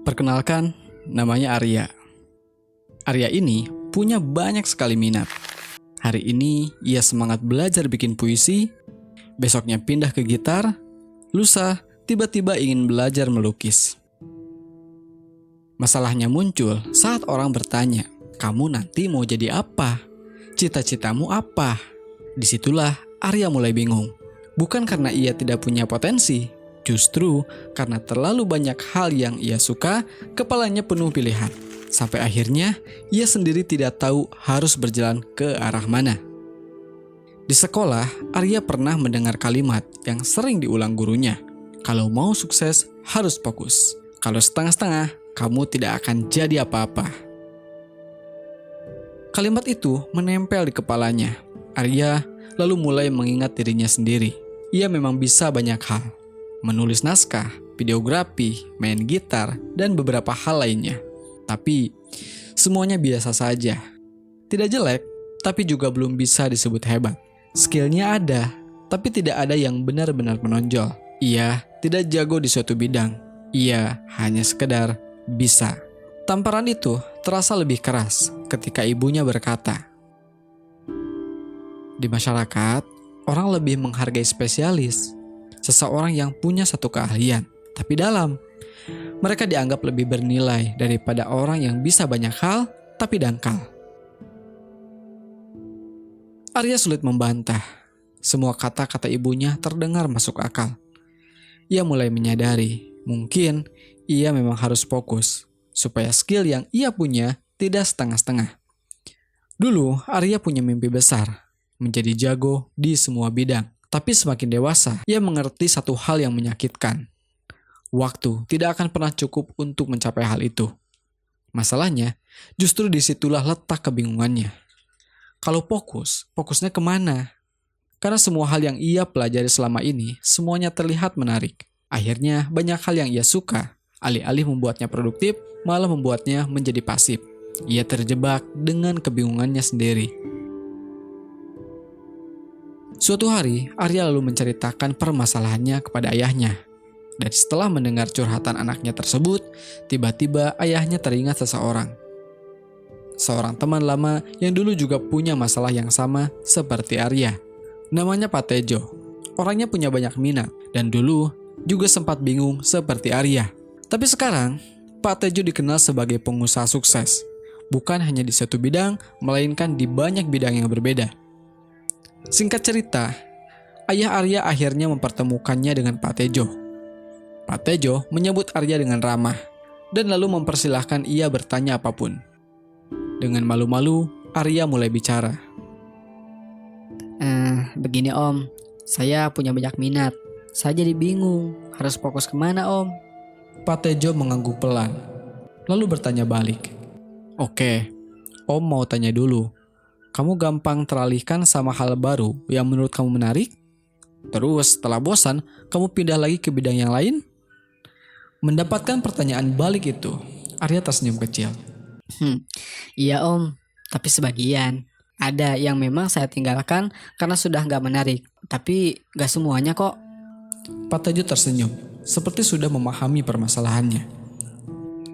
Perkenalkan, namanya Arya. Arya ini punya banyak sekali minat. Hari ini ia semangat belajar bikin puisi, besoknya pindah ke gitar, lusa tiba-tiba ingin belajar melukis. Masalahnya muncul saat orang bertanya, "Kamu nanti mau jadi apa? Cita-citamu apa?" Disitulah Arya mulai bingung. Bukan karena ia tidak punya potensi, justru karena terlalu banyak hal yang ia suka, kepalanya penuh pilihan. Sampai akhirnya ia sendiri tidak tahu harus berjalan ke arah mana. Di sekolah, Arya pernah mendengar kalimat yang sering diulang gurunya. Kalau mau sukses, harus fokus. Kalau setengah-setengah, kamu tidak akan jadi apa-apa. Kalimat itu menempel di kepalanya. Arya lalu mulai mengingat dirinya sendiri. Ia memang bisa banyak hal. Menulis naskah, videografi, main gitar, dan beberapa hal lainnya. Tapi, semuanya biasa saja. Tidak jelek, tapi juga belum bisa disebut hebat. Skillnya ada, tapi tidak ada yang benar-benar menonjol. Ia tidak jago di suatu bidang. Ia hanya sekedar bisa. Tamparan itu terasa lebih keras ketika ibunya berkata, "Di masyarakat, orang lebih menghargai spesialis, seseorang yang punya satu keahlian, tapi dalam. Mereka dianggap lebih bernilai daripada orang yang bisa banyak hal, tapi dangkal." Arya sulit membantah. Semua kata-kata ibunya terdengar masuk akal. Ia mulai menyadari, mungkin ia memang harus fokus, supaya skill yang ia punya tidak setengah-setengah. Dulu, Arya punya mimpi besar, menjadi jago di semua bidang. Tapi semakin dewasa, ia mengerti satu hal yang menyakitkan. Waktu tidak akan pernah cukup untuk mencapai hal itu. Masalahnya, justru disitulah letak kebingungannya. Kalau fokusnya kemana? Karena semua hal yang ia pelajari selama ini, semuanya terlihat menarik. Akhirnya, banyak hal yang ia suka. Alih-alih membuatnya produktif, malah membuatnya menjadi pasif. Ia terjebak dengan kebingungannya sendiri. Suatu hari, Arya lalu menceritakan permasalahannya kepada ayahnya. Dan setelah mendengar curhatan anaknya tersebut, tiba-tiba ayahnya teringat seseorang. Seorang teman lama yang dulu juga punya masalah yang sama seperti Arya. Namanya Pak Tejo. Orangnya punya banyak minat dan dulu juga sempat bingung seperti Arya. Tapi sekarang, Pak Tejo dikenal sebagai pengusaha sukses. Bukan hanya di satu bidang, melainkan di banyak bidang yang berbeda. Singkat cerita, ayah Arya akhirnya mempertemukannya dengan Pak Tejo. Pak Tejo menyambut Arya dengan ramah dan lalu mempersilahkan ia bertanya apapun. Dengan malu-malu, Arya mulai bicara. Begini Om, saya punya banyak minat. Saya jadi bingung, harus fokus kemana Om? Pak Tejo mengangguk pelan, lalu bertanya balik. "Oke, Om mau tanya dulu. Kamu gampang teralihkan sama hal baru yang menurut kamu menarik? Terus setelah bosan, kamu pindah lagi ke bidang yang lain?" Mendapatkan pertanyaan balik itu, Arya tersenyum kecil. Iya Om, tapi sebagian. Ada yang memang saya tinggalkan karena sudah nggak menarik. Tapi nggak semuanya kok. Pak Tejo tersenyum, seperti sudah memahami permasalahannya.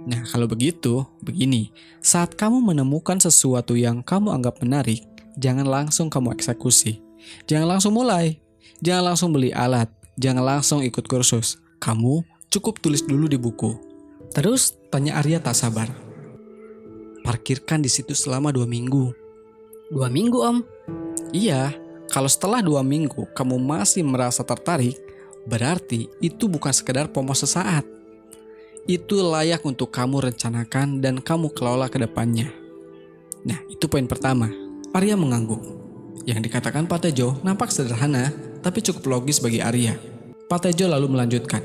Nah, kalau begitu, begini. Saat kamu menemukan sesuatu yang kamu anggap menarik, jangan langsung kamu eksekusi. Jangan langsung mulai. Jangan langsung beli alat. Jangan langsung ikut kursus. Kamu cukup tulis dulu di buku. Terus, Tanya Arya tak sabar. Parkirkan di situ selama 2 minggu. 2 minggu Om. Iya, kalau setelah 2 minggu kamu masih merasa tertarik, berarti itu bukan sekedar pomos sesaat. Itu layak untuk kamu rencanakan dan kamu kelola ke depannya. Nah, itu poin pertama. Arya mengangguk. Yang dikatakan Pak Tejo nampak sederhana, tapi cukup logis bagi Arya. Pak Tejo lalu melanjutkan.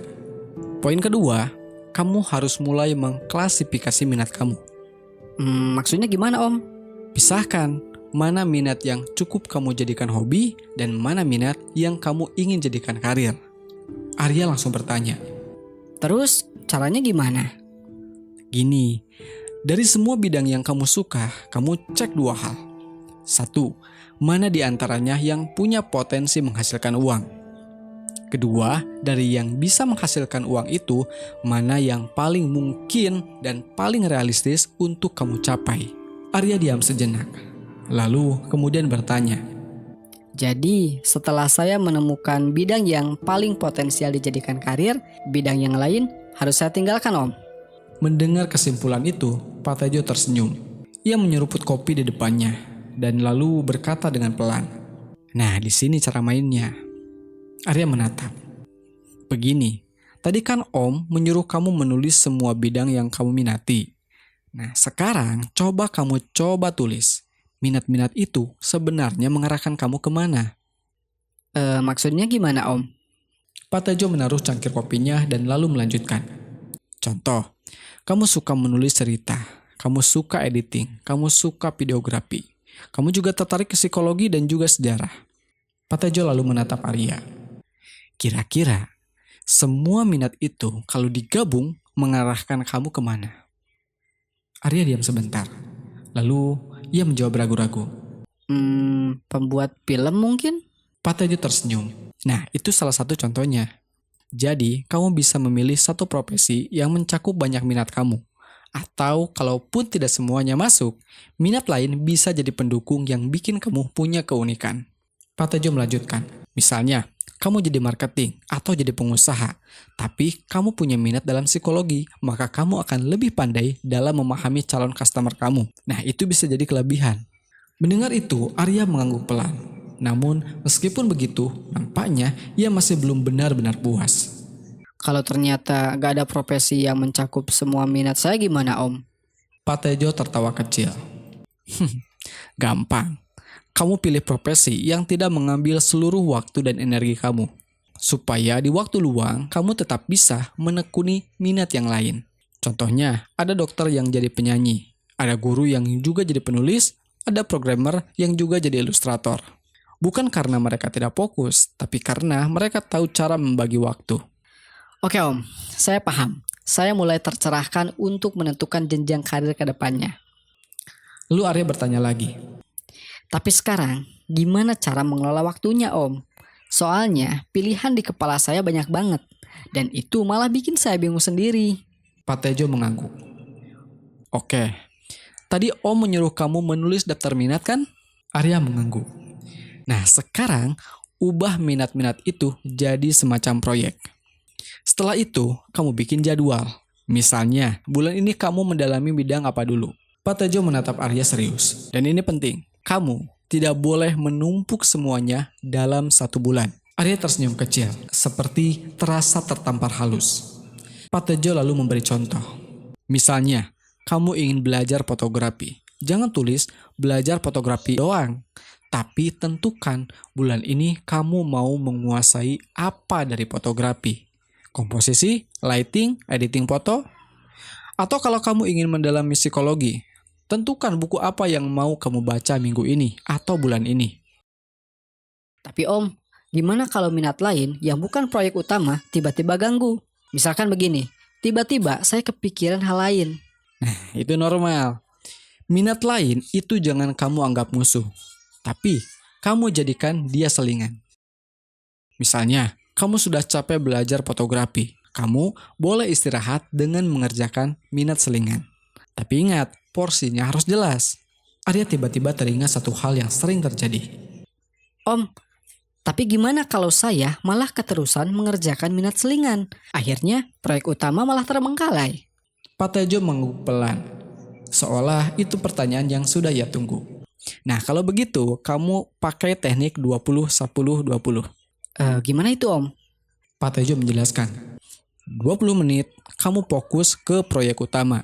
Poin kedua, kamu harus mulai mengklasifikasi minat kamu. Maksudnya gimana Om? Pisahkan mana minat yang cukup kamu jadikan hobi dan mana minat yang kamu ingin jadikan karir. Arya langsung bertanya. Terus, caranya gimana? Gini, dari semua bidang yang kamu suka, kamu cek 2 hal. 1, mana di antaranya yang punya potensi menghasilkan uang? Kedua, dari yang bisa menghasilkan uang itu, mana yang paling mungkin dan paling realistis untuk kamu capai. Arya diam sejenak, lalu kemudian bertanya, Jadi, setelah saya menemukan bidang yang paling potensial dijadikan karir, bidang yang lain harus saya tinggalkan, Om. mendengar kesimpulan itu, Pak Tejo tersenyum. Ia menyeruput kopi di depannya, dan lalu berkata dengan pelan, "Nah, di sini cara mainnya." Arya menatap. "Begini, tadi kan Om menyuruh kamu menulis semua bidang yang kamu minati. Nah, sekarang kamu coba tulis. Minat-minat itu sebenarnya mengarahkan kamu kemana?" Maksudnya gimana, Om? Pak Tejo menaruh cangkir kopinya dan lalu melanjutkan. "Contoh, kamu suka menulis cerita, kamu suka editing, kamu suka videografi. Kamu juga tertarik ke psikologi dan juga sejarah." Pak Tejo lalu menatap Arya. "Kira-kira semua minat itu kalau digabung mengarahkan kamu kemana?" Arya diam sebentar. Lalu ia menjawab ragu-ragu. Pembuat film mungkin? Pak Tejo tersenyum. "Nah, itu salah satu contohnya. Jadi, kamu bisa memilih satu profesi yang mencakup banyak minat kamu. Atau, kalaupun tidak semuanya masuk, minat lain bisa jadi pendukung yang bikin kamu punya keunikan." Pak Tejo melanjutkan. "Misalnya, kamu jadi marketing atau jadi pengusaha, tapi kamu punya minat dalam psikologi, maka kamu akan lebih pandai dalam memahami calon customer kamu. Nah, itu bisa jadi kelebihan." Mendengar itu, Arya mengangguk pelan. Namun, meskipun begitu, nampaknya ia masih belum benar-benar puas. Kalau ternyata gak ada profesi yang mencakup semua minat saya gimana, Om? Pak Tejo tertawa kecil. "Gampang. Kamu pilih profesi yang tidak mengambil seluruh waktu dan energi kamu. Supaya di waktu luang, kamu tetap bisa menekuni minat yang lain. Contohnya, ada dokter yang jadi penyanyi, ada guru yang juga jadi penulis, ada programmer yang juga jadi ilustrator. Bukan karena mereka tidak fokus, tapi karena mereka tahu cara membagi waktu." Oke, Om, saya paham. Saya mulai tercerahkan untuk menentukan jenjang karir ke depannya. Lalu Arya bertanya lagi. Tapi sekarang, gimana cara mengelola waktunya, Om? Soalnya, pilihan di kepala saya banyak banget. Dan itu malah bikin saya bingung sendiri. Pak Tejo mengangguk. "Oke, tadi Om menyuruh kamu menulis daftar minat kan?" Arya mengangguk. "Nah, sekarang ubah minat-minat itu jadi semacam proyek. Setelah itu, kamu bikin jadwal. Misalnya, bulan ini kamu mendalami bidang apa dulu." Pak Tejo menatap Arya serius. "Dan ini penting, kamu tidak boleh menumpuk semuanya dalam 1 bulan." Arya tersenyum kecil, seperti terasa tertampar halus. Pak Tejo lalu memberi contoh. Misalnya, kamu ingin belajar fotografi. Jangan tulis belajar fotografi doang. Tapi tentukan bulan ini kamu mau menguasai apa dari fotografi. Komposisi, lighting, editing foto. Atau kalau kamu ingin mendalami psikologi, tentukan buku apa yang mau kamu baca minggu ini atau bulan ini. Tapi Om, gimana kalau minat lain yang bukan proyek utama tiba-tiba ganggu? Misalkan begini, tiba-tiba saya kepikiran hal lain. Itu normal. Minat lain itu jangan kamu anggap musuh, tapi kamu jadikan dia selingan. Misalnya, kamu sudah capek belajar fotografi. Kamu boleh istirahat dengan mengerjakan minat selingan. Tapi ingat, porsinya harus jelas. Arya tiba-tiba teringat satu hal yang sering terjadi. Om, tapi gimana kalau saya malah keterusan mengerjakan minat selingan? Akhirnya proyek utama malah terbengkalai. Pak Tejo mengangguk pelan, seolah itu pertanyaan yang sudah ia tunggu. Nah, kalau begitu, kamu pakai teknik 20-10-20. Gimana itu, Om? Pak Tejo menjelaskan. 20 menit, kamu fokus ke proyek utama.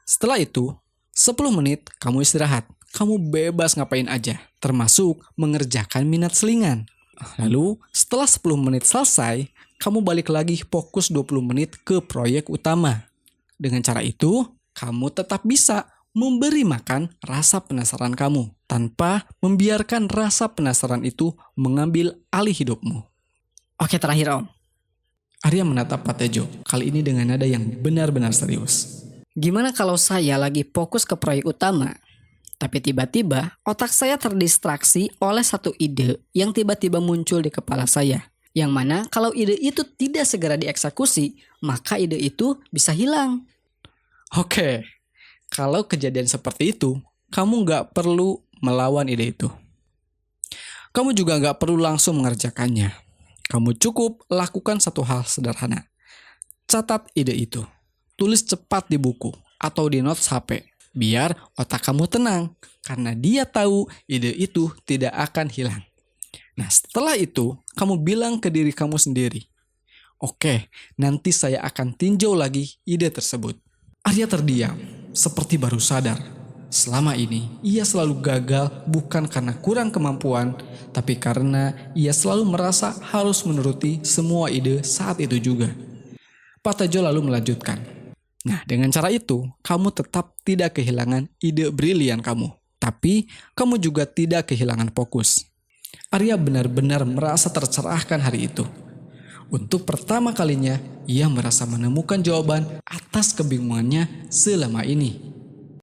Setelah itu, 10 menit kamu istirahat. Kamu bebas ngapain aja, termasuk mengerjakan minat selingan. Lalu, setelah 10 menit selesai, kamu balik lagi fokus 20 menit ke proyek utama. Dengan cara itu, kamu tetap bisa memberi makan rasa penasaran kamu tanpa membiarkan rasa penasaran itu mengambil alih hidupmu. Oke, terakhir, Om. Arya menatap Pak Tejo, kali ini dengan nada yang benar-benar serius. Gimana kalau saya lagi fokus ke proyek utama, tapi tiba-tiba otak saya terdistraksi oleh satu ide yang tiba-tiba muncul di kepala saya. Yang mana kalau ide itu tidak segera dieksekusi, maka ide itu bisa hilang. Oke, kalau kejadian seperti itu, kamu nggak perlu melawan ide itu. Kamu juga nggak perlu langsung mengerjakannya. Kamu cukup lakukan satu hal sederhana. Catat ide itu. Tulis cepat di buku atau di notes HP. Biar otak kamu tenang. Karena dia tahu ide itu tidak akan hilang. Nah, setelah itu, kamu bilang ke diri kamu sendiri, oke, nanti saya akan tinjau lagi ide tersebut. Arya terdiam, seperti baru sadar. Selama ini, ia selalu gagal bukan karena kurang kemampuan, tapi karena ia selalu merasa harus menuruti semua ide saat itu juga. Pak Tejo lalu melanjutkan, nah, dengan cara itu, kamu tetap tidak kehilangan ide brilian kamu. Tapi, kamu juga tidak kehilangan fokus. Arya benar-benar merasa tercerahkan hari itu. Untuk pertama kalinya, ia merasa menemukan jawaban atas kebingungannya selama ini.